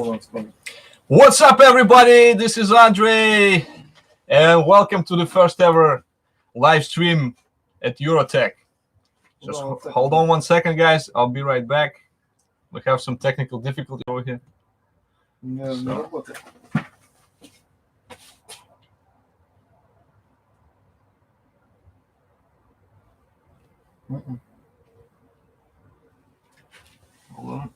What's up, everybody? This is Andrei, and welcome to the first ever live stream at Eurotech. Just hold on 1 second, guys. I'll be right back. We have some technical difficulty over here. Hold on.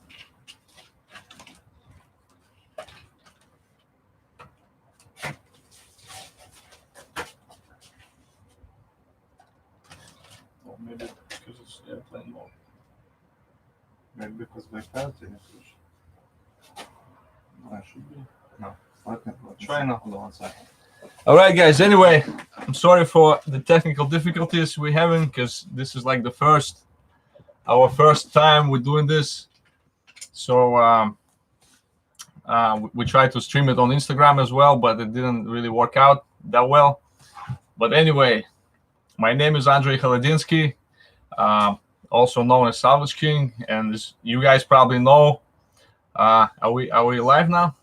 Maybe because it's airplane mode. Maybe because they can't finish. No, it should be. No. Try now. Hold on 1 second. All right, guys. Anyway, I'm sorry for the technical difficulties we're having because this is like our first time we're doing this. So we tried to stream it on Instagram as well, but it didn't really work out that well. But anyway, my name is Andrei Haladinsky, also known as Salvage King, and you guys probably know. Are we live now?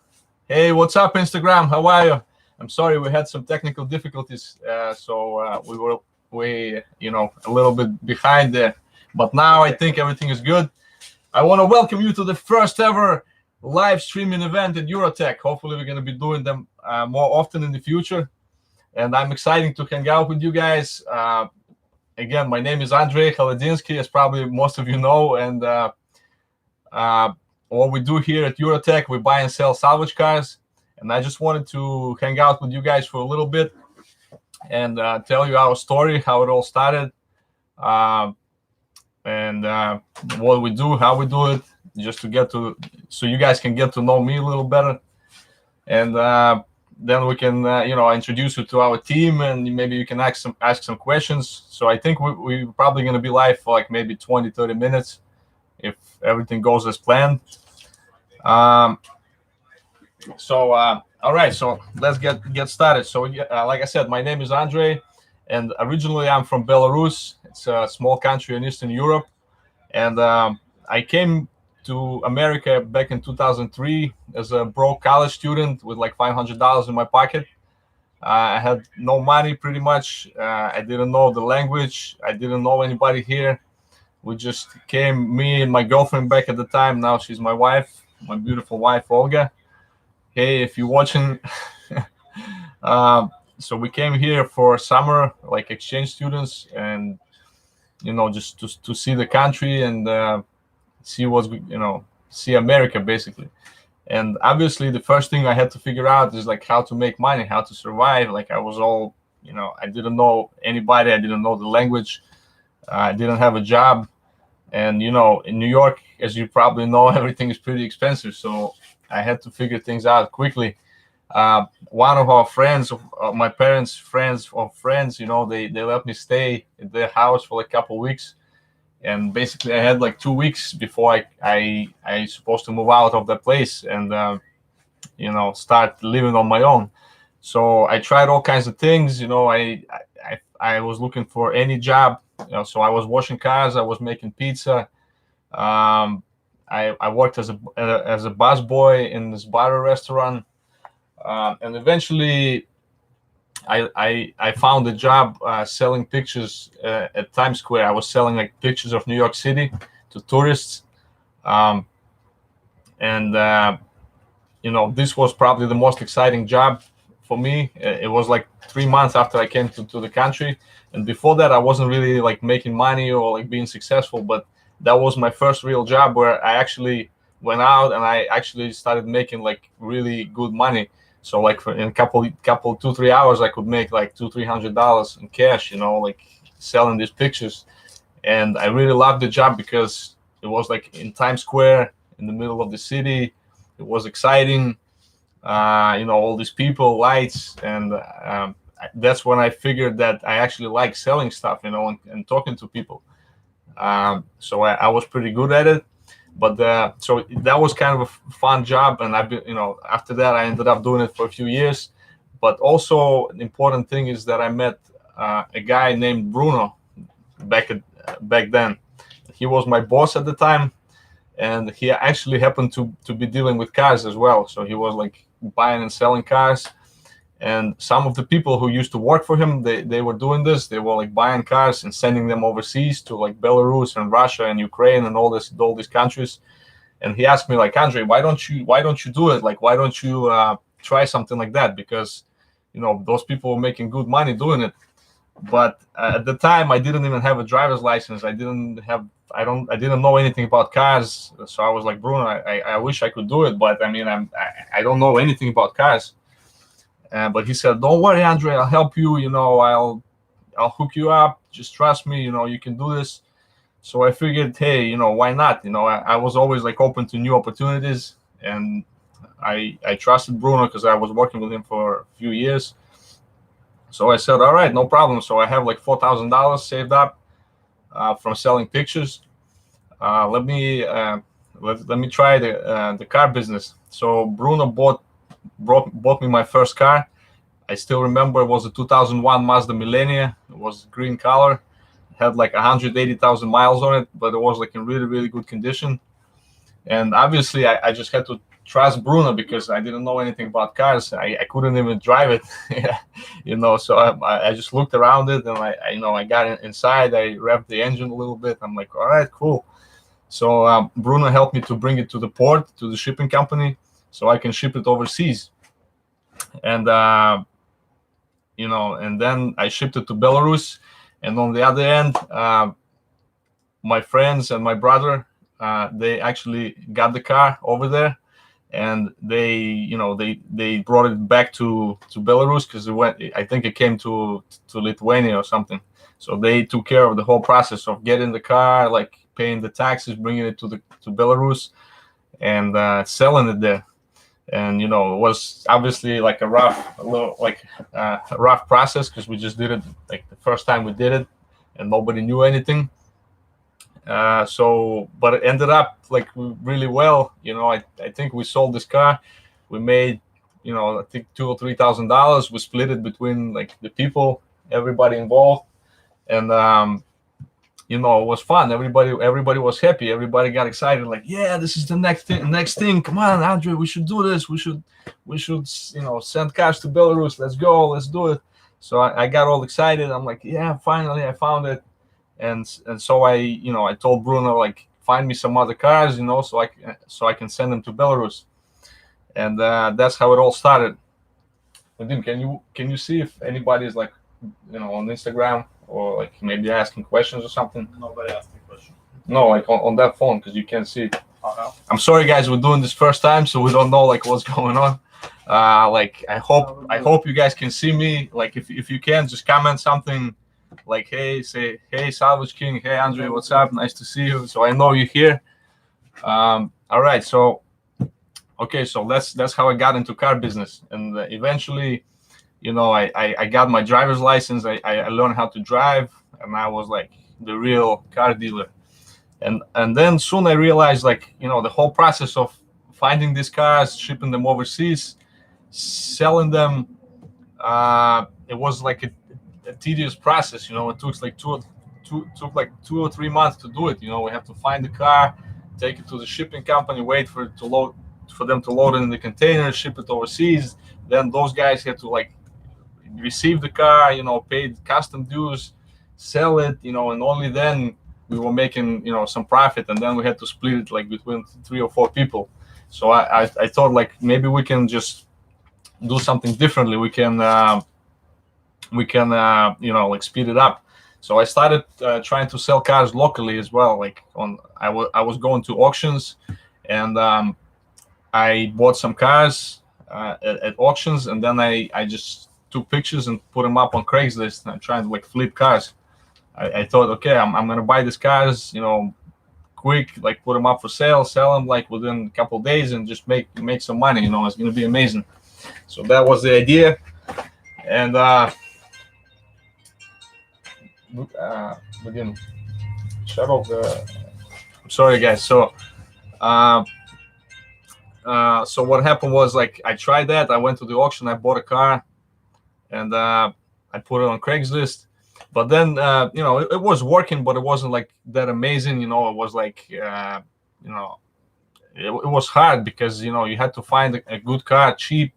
Hey, what's up, Instagram? How are you? I'm sorry we had some technical difficulties, so we were a little bit behind there. But now I think everything is good. I want to welcome you to the first ever live streaming event at Eurotech. Hopefully, we're going to be doing them more often in the future. And I'm excited to hang out with you guys. Again, my name is Andrei Haladinsky, as probably most of you know. And what we do here at Eurotech, we buy and sell salvage cars. And I just wanted to hang out with you guys for a little bit and tell you our story, how it all started, and what we do, how we do it, just so you guys can get to know me a little better. And then we can, introduce you to our team, and maybe you can ask some questions. So I think we're probably going to be live for like maybe 20-30 minutes if everything goes as planned. All right, so let's get started. So like I said, my name is Andrei, and originally I'm from Belarus. It's a small country in Eastern Europe, and I came to America back in 2003 as a broke college student with like $500 in my pocket. I had no money pretty much. I didn't know the language. I didn't know anybody here. We just came, me and my girlfriend back at the time. Now she's my wife, my beautiful wife, Olga. Hey, if you're watching. So we came here for summer, like exchange students, and, just to see the country and see America basically. And obviously the first thing I had to figure out is like how to make money, how to survive. Like I was all, I didn't know anybody. I didn't know the language. I didn't have a job. And, in New York, as you probably know, everything is pretty expensive. So I had to figure things out quickly. One of our friends, my parents' friends of friends, they let me stay at their house for like a couple of weeks. And basically I had like 2 weeks before I supposed to move out of that place and, start living on my own. So I tried all kinds of things. I was looking for any job. So I was washing cars. I was making pizza. I worked as a busboy in this bar restaurant. And eventually I found a job selling pictures at Times Square. I was selling like pictures of New York City to tourists. This was probably the most exciting job for me. It was like 3 months after I came to the country. And before that, I wasn't really like making money or like being successful, but that was my first real job where I actually went out and I actually started making like really good money. So like in a couple 2-3 hours, I could make like $200-300 in cash, like selling these pictures. And I really loved the job because it was like in Times Square in the middle of the city. It was exciting, all these people, lights, and that's when I figured that I actually like selling stuff, and talking to people. So I was pretty good at it. But so that was kind of a fun job, and I've been, after that I ended up doing it for a few years. But also an important thing is that I met a guy named Bruno back then. He was my boss at the time, and he actually happened to be dealing with cars as well. So he was like buying and selling cars. And some of the people who used to work for him, they were doing this. They were like buying cars and sending them overseas to like Belarus and Russia and Ukraine and all these countries. And he asked me like, Andrei, why don't you do it? Like, why don't you try something like that? Because, you know, those people were making good money doing it. But at the time, I didn't even have a driver's license. I didn't know anything about cars. So I was like, Bruno, I wish I could do it, but I mean, I don't know anything about cars. But he said, don't worry, Andrei, I'll help you. You know, I'll hook you up. Just trust me. You know, you can do this. So I figured, hey, you know, why not? You know, I was always like open to new opportunities, and I trusted Bruno because I was working with him for a few years. So I said, all right, no problem. So I have like $4,000 saved up from selling pictures. Let me try the car business. So Bruno bought me my first car. I still remember it was a 2001 Mazda Millennia. It was green color. It had like 180,000 miles on it, but it was like in really, really good condition. And obviously, I just had to trust Bruno because I didn't know anything about cars. I couldn't even drive it, you know. So I just looked around it, and I got inside. I revved the engine a little bit. I'm like, all right, cool. So Bruno helped me to bring it to the port, to the shipping company, so I can ship it overseas. And you know, and then I shipped it to Belarus. And on the other end, my friends and my brother, they actually got the car over there, and they brought it back to Belarus because I think it came to Lithuania or something. So they took care of the whole process of getting the car, like paying the taxes, bringing it to Belarus, and selling it there. And you know, it was obviously like a rough process because we just did it like the first time we did it, and nobody knew anything. But it ended up like really well. You know, I think we sold this car. We made, you know, I think $2,000 or $3,000. We split it between like the people, everybody involved, and you know, it was fun. Everybody was happy. Everybody got excited. Like, yeah, this is the next thing. Come on, Andrei, we should do this. We should, you know, send cars to Belarus. Let's go. Let's do it. So I got all excited. I'm like, yeah, finally I found it. And so I told Bruno, like, find me some other cars, you know, so I can send them to Belarus. And that's how it all started. Vadim, can you see if anybody's like, you know, on Instagram or like maybe asking questions or something? Nobody asking questions. No, like on that phone because you can't see it. Uh-huh. I'm sorry, guys, we're doing this first time, so we don't know like what's going on. Like I hope you guys can see me. Like if you can, just comment something. Like, hey, say, hey, Salvage King, hey, Andrei, what's up? Nice to see you. So I know you're here. All right, so okay, so that's how I got into car business, and eventually, you know, I got my driver's license. I learned how to drive, and I was like the real car dealer. And then soon I realized, like, you know, the whole process of finding these cars, shipping them overseas, selling them, it was like a tedious process. You know, it took like two or 3 months to do it. You know, we have to find the car, take it to the shipping company, wait for it to load, for them to load it in the container, ship it overseas. Then those guys had to like receive the car, you know, pay custom dues, sell it, you know, and only then we were making, you know, some profit. And then we had to split it like between 3 or 4 people. So I thought like maybe we can just do something differently. We can you know, like speed it up. So I started trying to sell cars locally as well. Like I was going to auctions, and I bought some cars at auctions, and then I just took pictures and put them up on Craigslist, and I'm trying to like flip cars. I thought, okay, I'm gonna buy these cars, you know, quick, like put them up for sale, sell them like within a couple of days, and just make some money. You know, it's gonna be amazing. So that was the idea, and again, shut off the. I'm sorry, guys. So, so what happened was, like, I tried that. I went to the auction. I bought a car, and I put it on Craigslist. But then, you know, it was working, but it wasn't like that amazing. You know, it was like, you know, it was hard because you had to find a good car cheap.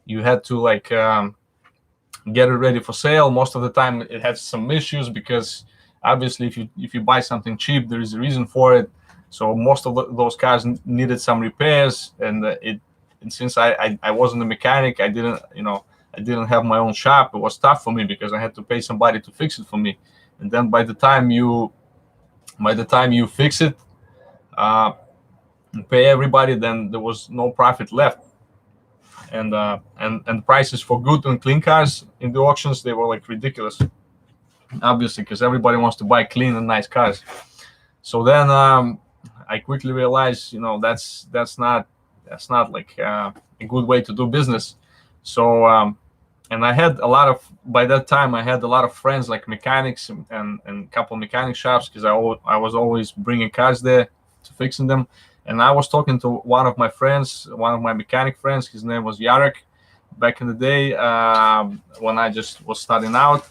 You had to like get it ready for sale. Most of the time it had some issues because obviously if you buy something cheap, there is a reason for it. So most of those cars needed some repairs, and since I wasn't a mechanic, I didn't have my own shop. It was tough for me because I had to pay somebody to fix it for me. And then by the time you fix it, uh, and pay everybody, then there was no profit left. And prices for good and clean cars in the auctions, they were like ridiculous, obviously, because everybody wants to buy clean and nice cars. So then I quickly realized, that's not like a good way to do business. So and I had a lot of by that time I had a lot of friends like mechanics and a couple of mechanic shops, because I was always bringing cars there to fixing them. And I was talking to one of my friends, one of my mechanic friends. His name was Yarek. Back in the day, when I just was starting out,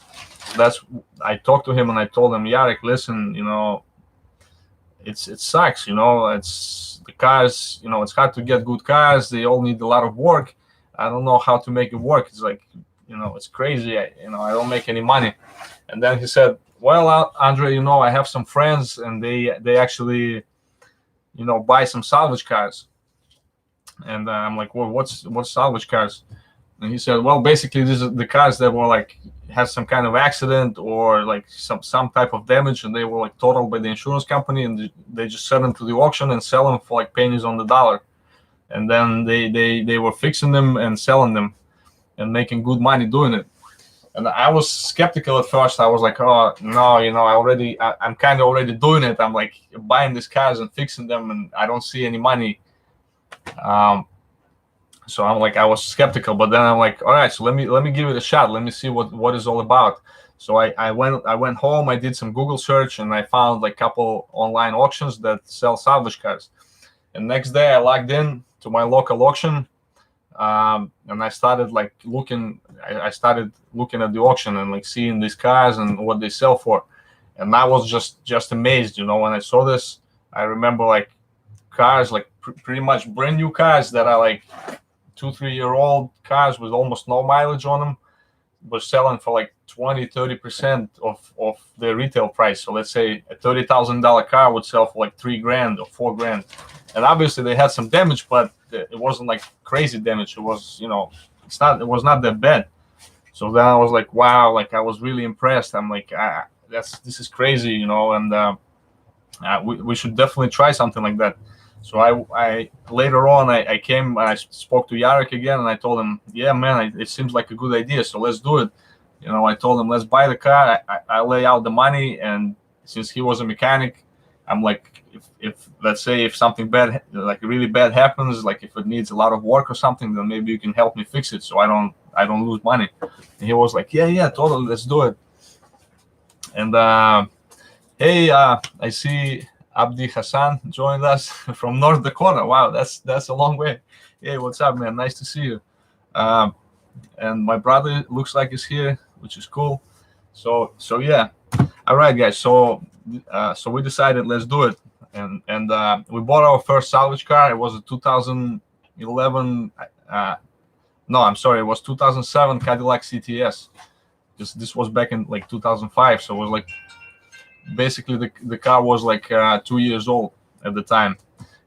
I talked to him and I told him, Yarek, listen, it sucks. It's the cars. It's hard to get good cars. They all need a lot of work. I don't know how to make it work. It's like, it's crazy. I don't make any money. And then he said, well, Andrei, I have some friends and they actually buy some salvage cars. And I'm like, well, what's salvage cars? And he said, well, basically these are the cars that were like had some kind of accident or like some type of damage, and they were like totaled by the insurance company, and they just send them to the auction and sell them for like pennies on the dollar. And then they were fixing them and selling them and making good money doing it. And I was skeptical at first. I was like, oh no, I'm kind of already doing it. I'm like buying these cars and fixing them, and I don't see any money. So I was skeptical, but then I'm like, all right, so let me give it a shot. Let me see what it's all about. So I went home. I did some Google search, and I found like a couple online auctions that sell salvage cars. And next day I logged in to my local auction. And I started like looking. I started looking at the auction and like seeing these cars and what they sell for, and I was just amazed. When I saw this, I remember like cars like pretty much brand new cars that are like 2-3 year old cars with almost no mileage on them, were selling for like 20-30% of their retail price. So let's say a $30,000 car would sell for like $3,000 or $4,000, and obviously they had some damage, but it wasn't like crazy damage. It was, it was not that bad. So then I was like, wow, like I was really impressed. I'm like, this is crazy, and we should definitely try something like that. So I later on I came, I spoke to Yarek again, and I told him, yeah, man, it seems like a good idea. So let's do it. I told him, let's buy the car. I lay out the money, and since he was a mechanic, I'm like, if let's say if something bad, like really bad happens, like if it needs a lot of work or something, then maybe you can help me fix it, so I don't lose money. And he was like, yeah, totally, let's do it. And hey, I see Abdi Hassan joined us from North Dakota. Wow, that's a long way. Hey, what's up, man? Nice to see you. And my brother looks like he's here, which is cool. So yeah. All right, guys. So we decided let's do it, and we bought our first salvage car. It was a 2011. No, I'm sorry. It was 2007 Cadillac CTS. This was back in like 2005. So it was like basically the car was like 2 years old at the time,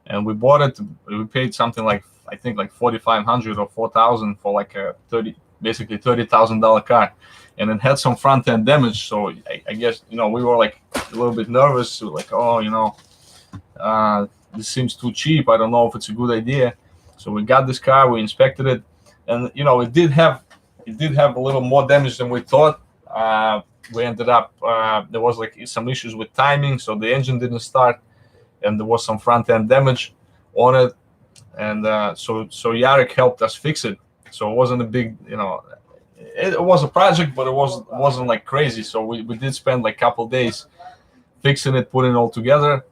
and we bought it. We paid something like, I think like $4,500 or $4,000 for like a $30,000 car, and it had some front end damage. So I guess we were like a little bit nervous, like, oh, this seems too cheap. I don't know if it's a good idea. So we got this car, we inspected it, and it did have a little more damage than we thought. We ended up there was like some issues with timing, so the engine didn't start, and there was some front end damage on it. And so Yarek helped us fix it. So it wasn't a big, it was a project, but it wasn't like crazy. So we did spend like a couple days fixing it, putting it all together.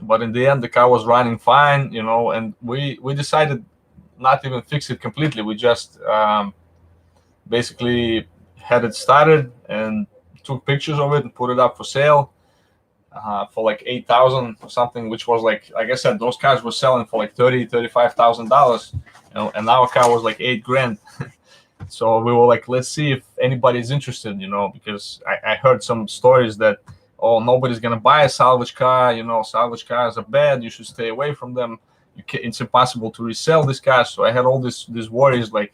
But in the end, the car was running fine, and we decided not even fix it completely. We just basically had it started and took pictures of it and put it up for sale. for like 8,000 or something, which was like I said, those cars were selling for like $35,000, and our car was like 8 grand. So we were like, let's see if anybody's interested, because I heard some stories that, oh, nobody's gonna buy a salvage car, salvage cars are bad, you should stay away from them. It's impossible to resell this car. So I had all these worries, like,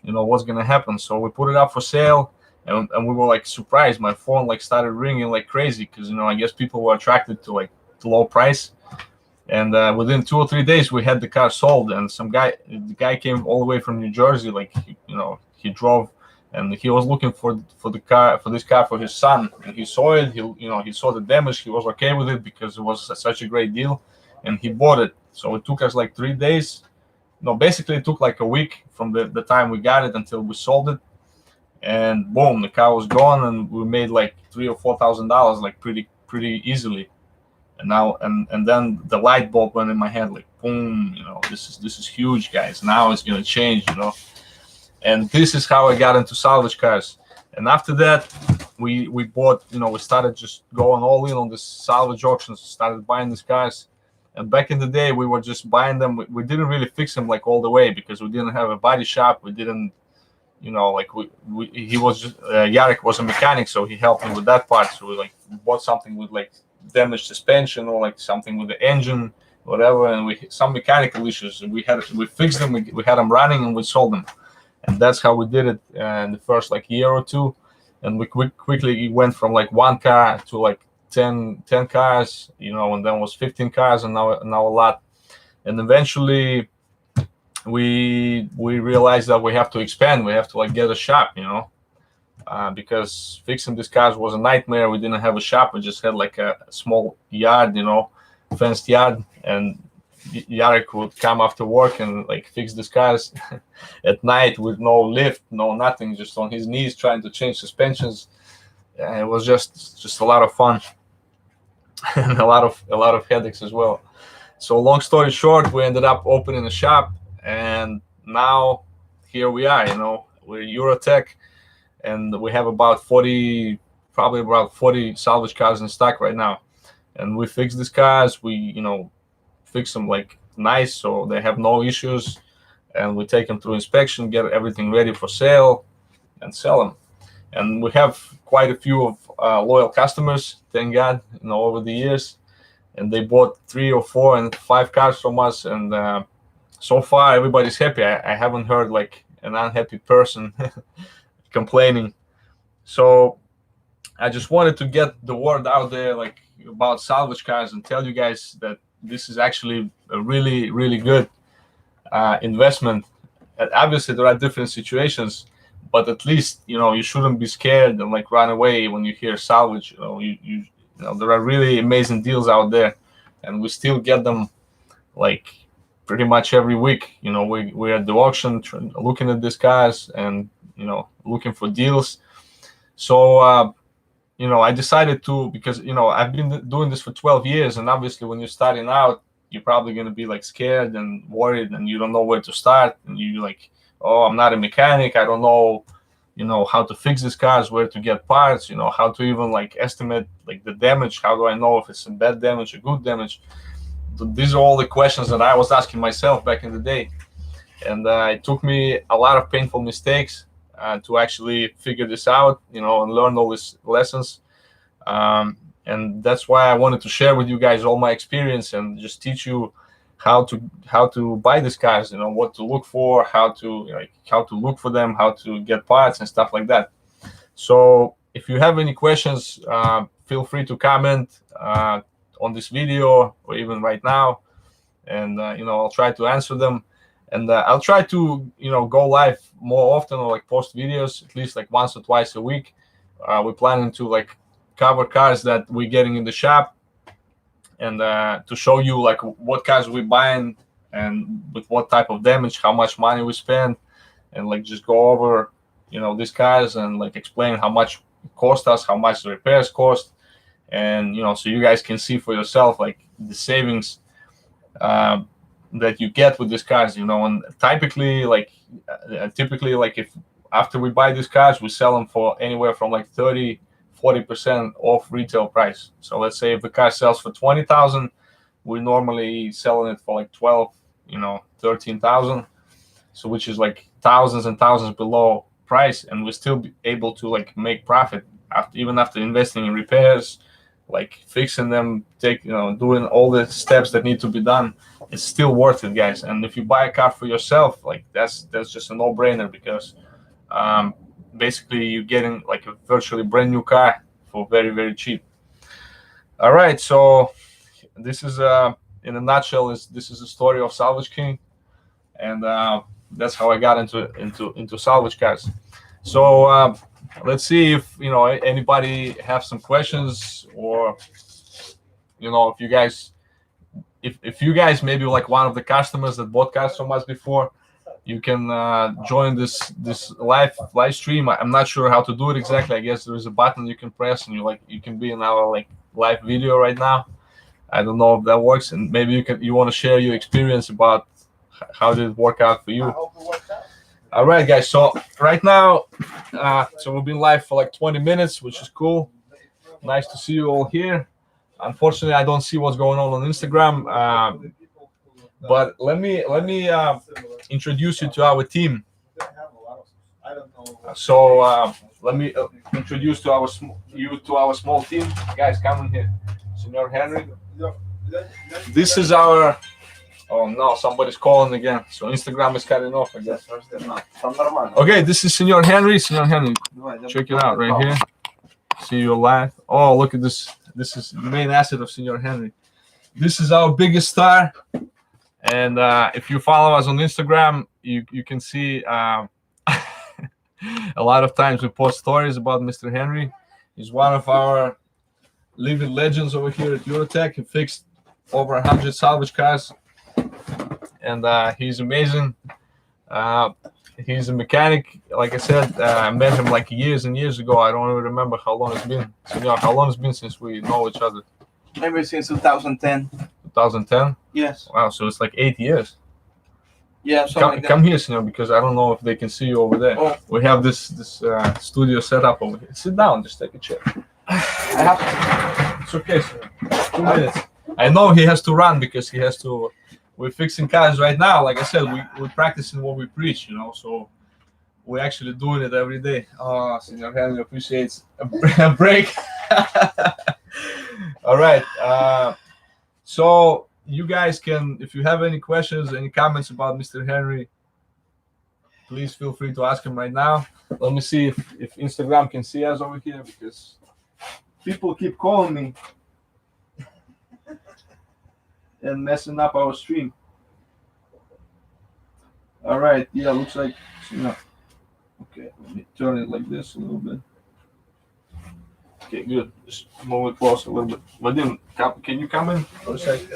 what's gonna happen. So we put it up for sale, and we were like surprised. My phone like started ringing like crazy because I guess people were attracted to like the low price. And within 2 or 3 days, we had the car sold. And the guy came all the way from New Jersey. Like, he drove, and he was looking for this car for his son. And he saw it. He saw the damage. He was okay with it because it was such a great deal, and he bought it. So it took us like 3 days. No, basically it took like a week from the time we got it until we sold it. And boom, the car was gone, and we made like $3,000 or $4,000 like pretty easily. And now and then the light bulb went in my head, like boom, this is huge, guys. Now it's gonna change, And this is how I got into salvage cars. And after that, we bought, we started just going all in on this salvage auctions, started buying these cars. And back in the day, we were just buying them. We didn't really fix them like all the way because we didn't have a body shop. We didn't, like he was just, Jarek was a mechanic, so he helped me with that part. So we like bought something with like damaged suspension or like something with the engine, whatever, and we some mechanical issues. We fixed them. We had them running, and we sold them. And that's how we did it in the first like year or two. And we quickly went from like one car to like 10 cars, and then was 15 cars, and now a lot. And eventually we realized that we have to expand. We have to like get a shop, because fixing these cars was a nightmare. We didn't have a shop. We just had like a small yard, fenced yard, and Jarek would come after work and like fix these cars at night with no lift, no nothing, just on his knees trying to change suspensions. It was just a lot of fun and a lot of headaches as well. So long story short, we ended up opening a shop, and now here we are. We're Eurotech, and we have probably about 40 salvage cars in stock right now. And we fix these cars. We fix them like nice, so they have no issues, and we take them through inspection, get everything ready for sale, and sell them. And we have quite a few of loyal customers, thank God, over the years. And they bought 3 or 4 and 5 cars from us, and so far everybody's happy. I haven't heard like an unhappy person complaining. So I just wanted to get the word out there, like about salvage cars, and tell you guys that this is actually a really, really good investment. And obviously, there are different situations, but at least you shouldn't be scared and like run away when you hear salvage. There are really amazing deals out there, and we still get them like pretty much every week. We're at the auction looking at these cars and looking for deals. So I decided to, because I've been doing this for 12 years, and obviously when you're starting out, you're probably going to be like scared and worried, and you don't know where to start, and you're like, oh, I'm not a mechanic, I don't know how to fix these cars, where to get parts, how to even like estimate like the damage. How do I know if it's a bad damage or good damage? These are all the questions that I was asking myself back in the day, and it took me a lot of painful mistakes to actually figure this out, and learn all these lessons. And that's why I wanted to share with you guys all my experience and just teach you how to buy these cars, what to look for, how to look for them, how to get parts and stuff like that. So if you have any questions, feel free to comment on this video or even right now, and I'll try to answer them. And I'll try to go live more often, or like post videos at least like once or twice a week. We're planning to like cover cars that we're getting in the shop, and to show you like what cars we're buying and with what type of damage, how much money we spend, and like just go over these cars and like explain how much it cost us, how much the repairs cost, and so you guys can see for yourself like the savings that you get with these cars. And typically like if after we buy these cars, we sell them for anywhere from like $30,000, 40% off retail price. So let's say if the car sells for 20,000, we're normally selling it for like 12, 13,000. So which is like thousands and thousands below price, and we're still be able to like make profit even after investing in repairs, like fixing them, doing all the steps that need to be done. It's still worth it, guys. And if you buy a car for yourself, like that's just a no-brainer, because basically you're getting like a virtually brand new car for very, very cheap. All right, so this is in a nutshell, this is the story of Salvage King, and that's how I got into salvage cars. So let's see if anybody have some questions, or if you guys maybe like one of the customers that bought cars from us before, you can join this live stream. I'm not sure how to do it exactly. I guess there is a button you can press, and you can be in our like live video right now. I don't know if that works, and maybe you want to share your experience about how did it work out for you. I hope it worked out. All right, guys. So right now, so we've been live for like 20 minutes, which is cool. Nice to see you all here. Unfortunately, I don't see what's going on Instagram, but let me introduce you to our team. So let me introduce to our small team. Guys, come in here. Senor Henry. This is our. Oh no, somebody's calling again. So Instagram is cutting off, I guess. Okay, this is Senor Henry. Senor Henry, check it out right here. See you live. Oh, look at this. This is the main asset of Senor Henry. This is our biggest star. And if you follow us on Instagram, you can see a lot of times we post stories about Mr. Henry. He's one of our living legends over here at Eurotech. He fixed over 100 salvage cars. And he's amazing. He's a mechanic. Like I said, I met him like years and years ago. I don't even remember how long it's been. Senor, how long it's been since we know each other? Maybe since 2010. 2010? Yes. Wow, so it's like 8 years. Yeah, come here, Senor, because I don't know if they can see you over there. Oh. We have this studio set up over here. Sit down, just take a chair. I have to. It's okay, Senor. 2 minutes. I know he has to run because he has to. We're fixing cars right now. Like I said, we're practicing what we preach, so we're actually doing it every day. Oh, Senor Henry appreciates a break. All right. So you guys can, if you have any questions, any comments about Mr. Henry, please feel free to ask him right now. Let me see if Instagram can see us over here, because people keep calling me and messing up our stream. All right, yeah, looks like, okay, let me turn it like this a little bit. Okay, good. Just move it close a little bit. Vadim, can you come in for a second?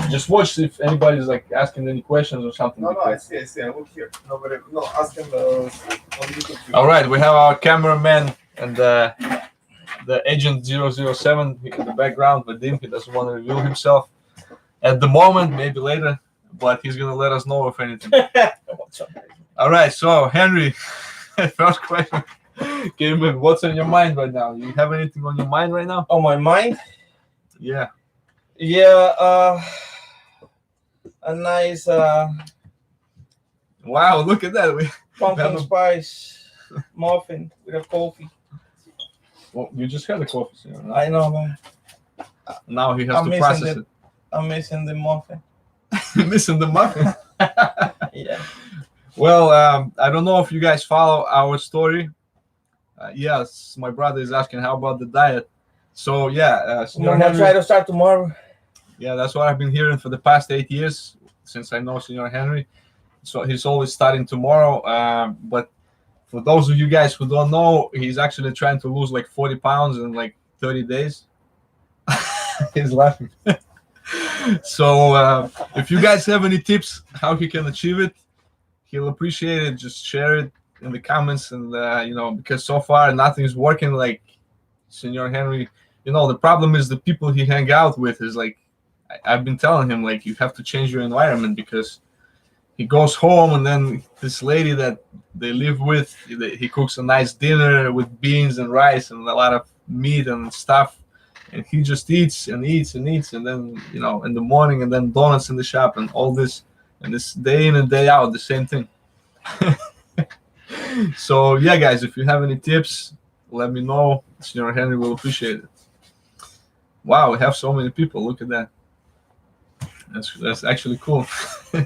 Just watch if anybody's like asking any questions or something. No, I see. I look here. Nobody, ask him on YouTube. All right, we have our cameraman and the agent 007 in the background. Vadim, he doesn't want to reveal himself at the moment, maybe later, but he's gonna let us know if anything. All right, so Henry, first question came in. What's on your mind right now? You have anything on your mind right now? On my mind? Yeah. Yeah, a nice Wow, look at that. pumpkin spice muffin with a coffee. Well, you just had a coffee, so I know, but now he has to process it. I'm missing the muffin. Missing the muffin. Yeah. Well, I don't know if you guys follow our story. Yes, my brother is asking how about the diet. So yeah, I'm gonna try to start tomorrow. Yeah, that's what I've been hearing for the past 8 years since I know Senor Henry. So he's always starting tomorrow. But for those of you guys who don't know, he's actually trying to lose like 40 pounds in like 30 days. He's laughing. So if you guys have any tips how he can achieve it, he'll appreciate it. Just share it in the comments, and because so far nothing's working. Like Senor Henry, the problem is the people he hang out with is like, I've been telling him, like, you have to change your environment, because he goes home, and then this lady that they live with, he cooks a nice dinner with beans and rice and a lot of meat and stuff, and he just eats and eats and eats, and then in the morning, and then donuts in the shop and all this, and this day in and day out the same thing. So yeah, guys, if you have any tips, let me know. Senor Henry will appreciate it. Wow, we have so many people. Look at that. That's actually cool.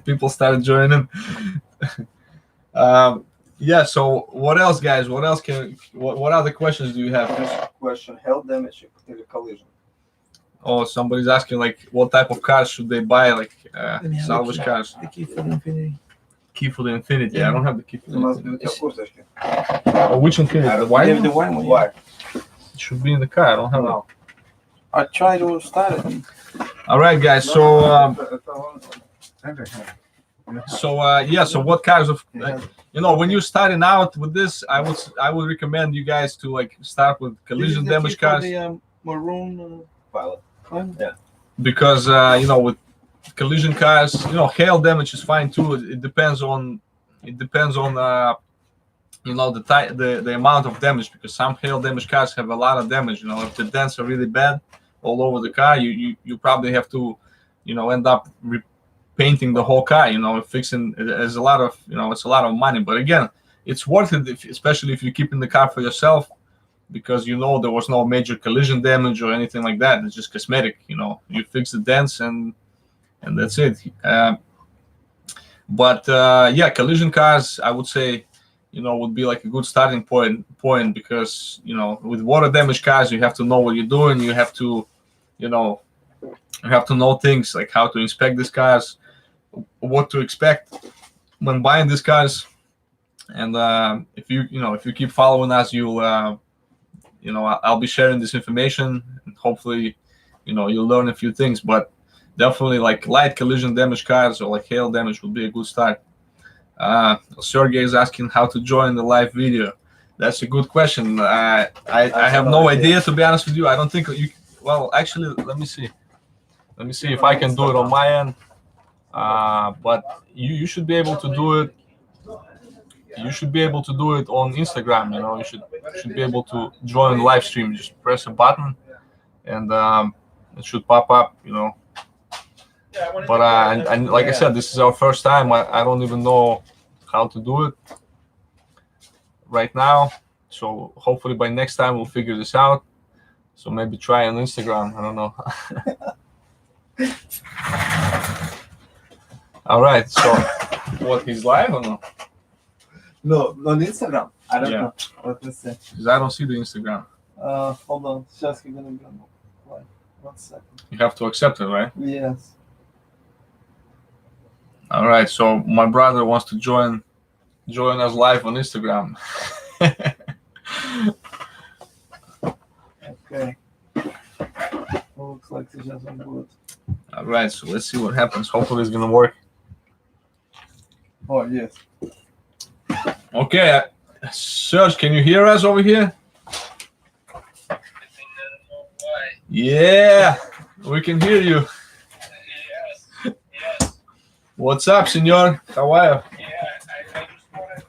People started joining. Yeah. So what else, guys? What else what other questions do you have? Question: health damage in the collision. Oh, somebody's asking like what type of cars should they buy, like salvage cars. The key for the Infinity. Key for the Infinity. Yeah. I don't have the key for the У нас Infinity. у тебя курточки. Oh, which Infinity? The white one? The white one. Why? It should be in the car. I don't have No. I tried to start it. All right, guys. So yeah. So what cars of when you're starting out with this, I would recommend you guys to like start with collision damage cars. The maroon Pilot. Because with collision cars, hail damage is fine too. It depends on the amount of damage, because some hail damage cars have a lot of damage. If the dents are really bad all over the car, you probably have to end up painting the whole car, fixing it. Is a lot of it's a lot of money, but again, it's worth it, especially if you're keeping the car for yourself, because there was no major collision damage or anything like that. It's just cosmetic. You fix the dents and that's it. But yeah, collision cars, I would say, would be like a good starting point, because with water damage cars, you have to know what you're doing. You have to know things like how to inspect these cars, what to expect when buying these cars. And if you keep following us, you'll I'll be sharing this information, and hopefully you'll learn a few things. But definitely like light collision damage cars or like hail damage would be a good start. Sergey is asking how to join the live video. That's a good question. I have no idea, to be honest with you. I don't think you. Well, actually, let me see if I can do it on my end. But you should be able to do it. You should be able to do it on Instagram. You should be able to join the live stream. Just press a button, and it should pop up. But and like I said, this is our first time. I don't even know how to do it right now. So hopefully by next time we'll figure this out. So maybe try on Instagram. I don't know. All right. So what, he's live or no? No, on Instagram. I don't Yeah. know. Let me see. Because I don't see the Instagram. Hold on. Сейчас he's gonna be on live. 1 second. You have to accept it, right? Yes. All right. So my brother wants to join us live on Instagram. Okay. Looks like сейчас он будет. All right. So let's see what happens. Hopefully it's gonna work. Oh, yes. Okay. Serge, can you hear us over here? Yeah, we can hear you. Yes, yes. What's up, senor? How are you? Yeah, I just wanted to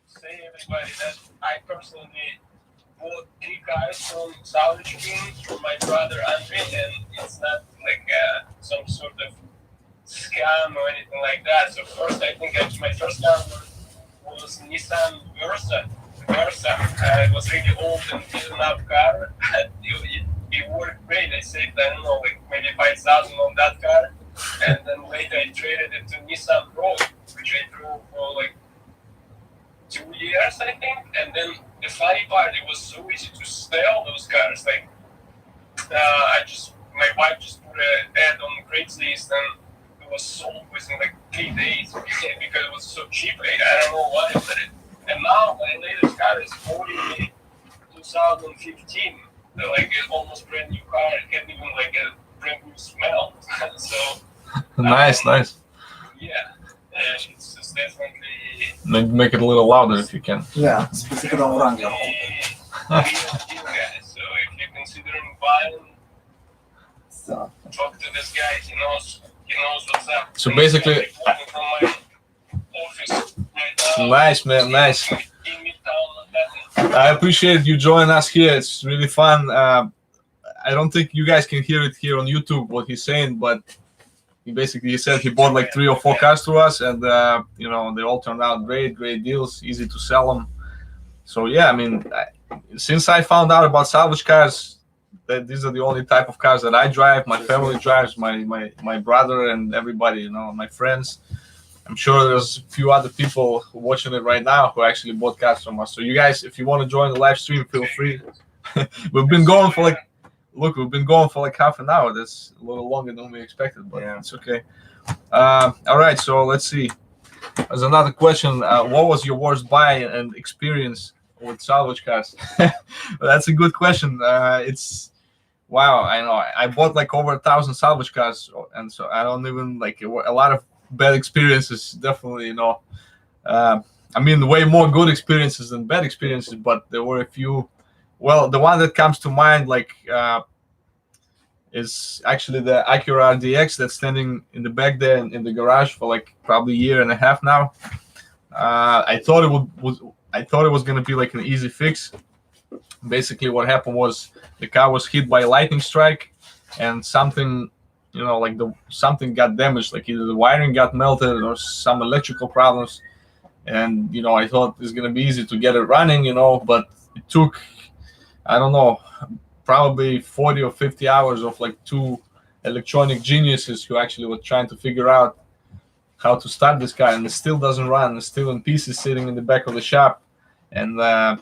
say everybody that I personally bought 3 cars from Salvage King from my brother Andrei, and it's not like some sort of scam or anything like that. So first, I think my first car was Nissan Versa. It was really old and beaten up car. It worked great. I saved, I don't know, like maybe 5,000 on that car. And then later I traded it to Nissan Rogue, which I drove for like 2 years, I think. And then the funny part, it was so easy to sell those cars. Like, my wife just put an ad on Craigslist, and it was sold within like 3 days because it was so cheap. I don't know why, and now my latest car is 2015. They're like an almost brand new car. It can't even like a brand new smell. So Nice. yeah, it's just definitely Make it a little louder if you can. Yeah, specific on Wrangler. real deal, guys. So if you're considering buying, So, talk to this guy. He He knows what's up. So basically, He's working from my office right now. nice, man, nice. In Midtown Manhattan. I appreciate you joining us here. It's really fun. I don't think you guys can hear it here on YouTube what he's saying, but he said he bought like 3 or 4 cars to us, and you know, they all turned out great deals, easy to sell them. So yeah, I mean, since I found out about salvage cars, that these are the only type of cars that I drive. My family drives, my brother and everybody, you know, my friends. I'm sure there's a few other people watching it right now who actually bought cars from us. So you guys, if you want to join the live stream, feel free. We've been going for like half an hour. That's a little longer than we expected, but yeah, it's okay. All right, so let's see. There's another question. What was your worst buy and experience with salvage cars? That's a good question. It's wow. I know I bought like over 1,000 salvage cars, and so I don't even like a lot of bad experiences. Definitely, you know. I mean, way more good experiences than bad experiences, but there were a few. Well, the one that comes to mind, like, is actually the Acura RDX that's standing in the back there in the garage for like probably a year and a half now. I thought it was gonna be like an easy fix. Basically, what happened was the car was hit by a lightning strike, and something, you know, like something got damaged, like either the wiring got melted or some electrical problems. And you know, I thought it's gonna be easy to get it running, you know, but it took, I don't know, probably 40 or 50 hours of like 2 electronic geniuses who actually were trying to figure out how to start this car, and it still doesn't run. It's still in pieces sitting in the back of the shop. And I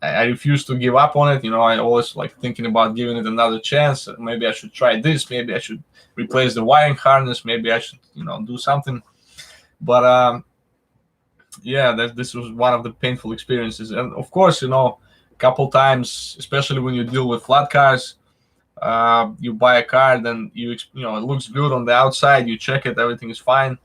refuse to give up on it. You know, I always like thinking about giving it another chance. Maybe I should try this. Maybe I should replace the wiring harness. Maybe I should, you know, do something. But yeah, this was one of the painful experiences. And of course, you know, couple times, especially when you deal with flat cars, you buy a car, then you know, it looks good on the outside, you check it, everything is fine,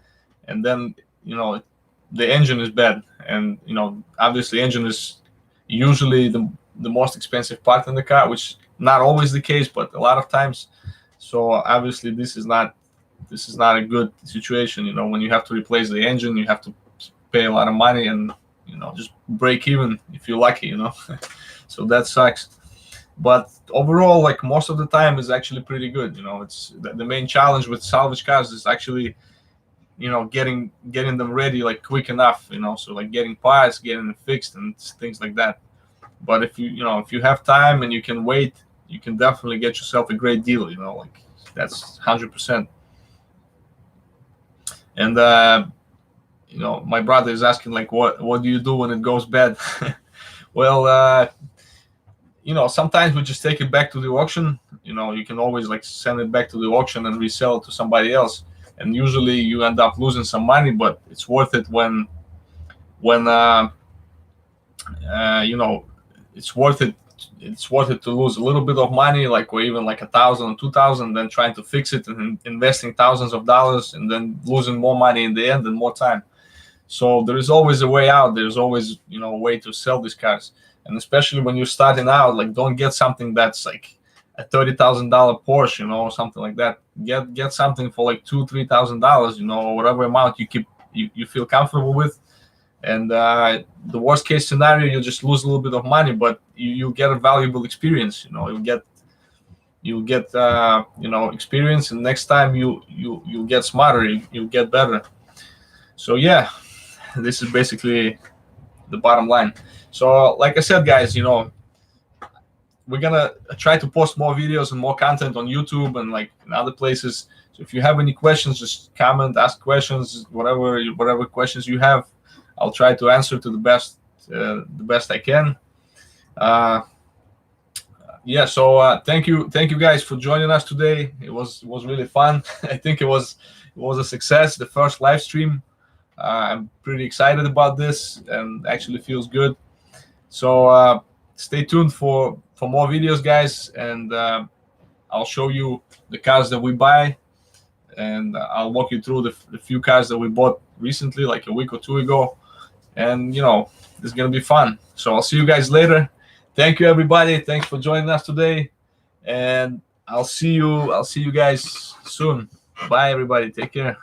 and then, you know, the engine is bad. And you know, obviously engine is usually the most expensive part in the car, which not always the case, but a lot of times. So obviously this is not a good situation. You know, when you have to replace the engine, you have to pay a lot of money, and you know, just break even if you're lucky, you know. So that sucks. But overall, like, most of the time is actually pretty good. You know, it's the main challenge with salvage cars is actually, you know, getting them ready like quick enough, you know, so like getting parts, getting them fixed and things like that. But if you have time and you can wait, you can definitely get yourself a great deal, you know, like that's 100%. And you know, my brother is asking like, what do you do when it goes bad? Well, you know, sometimes we just take it back to the auction. You know, you can always like send it back to the auction and resell it to somebody else. And usually you end up losing some money, but it's worth it when you know, it's worth it. It's worth it to lose a little bit of money, like, or even like 1,000 or 2,000, then trying to fix it and investing thousands of dollars and then losing more money in the end and more time. So there is always a way out. There's always, you know, a way to sell these cars. And especially when you're starting out, like, don't get something that's like a $30,000 Porsche, you know, or something like that. Get something for like $2,000-$3,000, you know, or whatever amount you feel comfortable with. And the worst case scenario, you'll just lose a little bit of money, but you'll get a valuable experience. You know, you'll get you know, experience, and next time you'll get smarter, you'll get better. So yeah, this is basically the bottom line. So like I said, guys, you know, we're gonna try to post more videos and more content on YouTube and like in other places. So if you have any questions, just comment, ask questions, whatever questions you have, I'll try to answer to the best I can. Yeah, so thank you guys for joining us today. It was really fun. I think it was a success, the first live stream. I'm pretty excited about this, and actually feels good. So stay tuned for more videos, guys, and I'll show you the cars that we buy, and I'll walk you through the few cars that we bought recently, like a week or two ago. And you know, it's gonna be fun. So I'll see you guys later. Thank you, everybody. Thanks for joining us today, and I'll see you guys soon. Bye everybody. Take care.